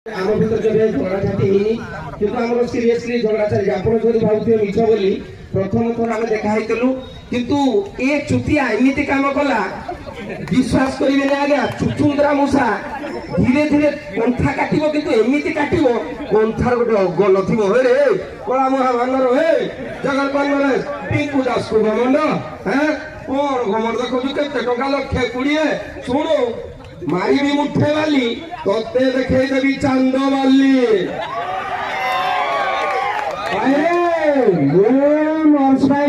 आम भर जब झगड़ाझाटी होनी किंतु आम सीरियसली झगड़ा चली आप भावुए मिछ बोली प्रथम थर आम देखाई किंतु ए चुतिया एमती काम कला विश्वास करेंगे आज्ञा चुचुंद्रा मूषा धीरे धीरे कंथा काटो किंतु एमती काटो कंथार गोटे गल थी रे कला महाभांगर हे जगत बांगर पिंकु दास को घमंड है कौन घमंड देखो केते टका लक्षे 20 शुणु मारिबी मुठे वाली तोते देखे देवी चांद वाली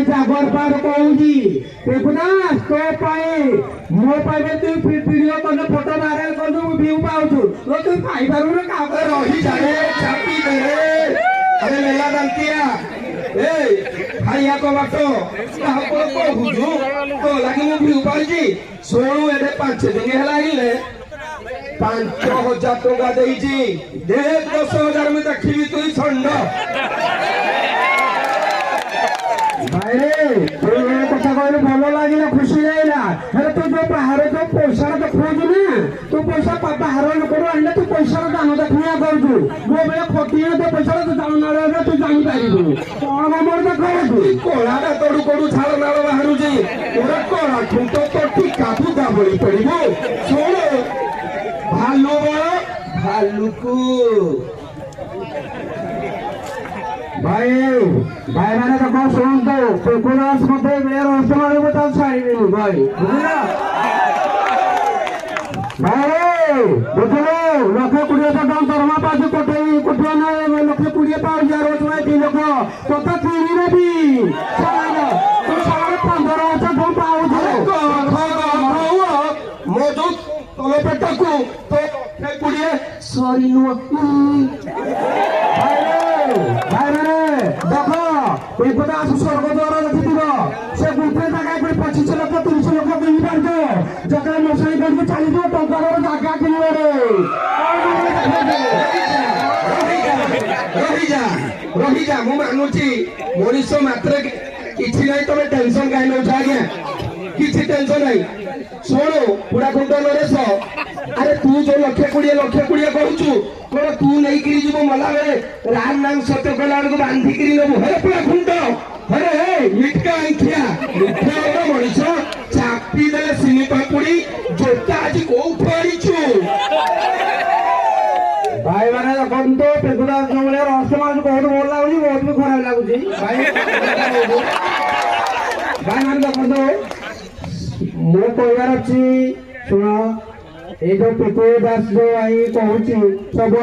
जागर पार कहूँ तो पाए मो पाए तु वीडियो कर फोटो वायरल कर व्यू पाऊ तु पाई पारू रही जाए चापी दे अरे मेला दांतिया ए खाइया को बाटो कहूँ तो लगे मु व्यू पाई सोनू एडे 5 दिन है 5,000 टका देख 10,000 में देखी तुई छंड कथा कहले भल लगे खुशी लगे तू जो बाहर जो पैसा देखा ना तू पैसा बाहर लोक आने तू पैसा दान देखा करू मो बेले खटी तो पैसा जाना तू जापर कौन नंबर देख कला तड़ू कड़ू छाड़ नाल बाहर तोर कला ठुंट तो टीका फुका बड़ी पड़ो शुण भालू बड़ भालुकू भाई भाई मैंने तो कौन सुन दो पेकुलास मते मेरे रोस्ट मारे बता छाड़ी भाई बुझला भाई बुझलो लखे 20 टका दरमा पाजु कोठे कोठे ना लखे 20 पाउ जा रोज में 3 लोक तोता तीनी रे भी सारा तो सारा 15 टका पाउ जो मौजूद तले पेटकू तो 20 सॉरी नु देख स्वर्ग द्वारा देखी से गोटे जगह 25 लाख 30 लाख देई पार जगह मशाई करके चली जाओ टंकार जगह किनवे रही जा मु मानुची मनीष मात्र किछि नहीं तमे टेंशन काहे न आज्ञा किछि टेंशन नहीं शुणु पूरा कुंड नरेश अरे तू जो 1,20,20 कहूचु कौन तू नहीं करी जीव मला बेले राम नाम सत्य कला को बांधी करी नबु हे पूरा कुंड अरे मिटका आंखिया मिठा मनीष चापी देले सिनी पापुड़ी जोता आज को उठाड़ीछु भाई माने देखन तो पेकुला जोले रहस्य माज बहुत बोल लागुजी बहुत भी खराब लागुजी भाई माने देखन तो मो कहबार अच्छी शुण ये जो पेकुला दास जो आई कहूँ सब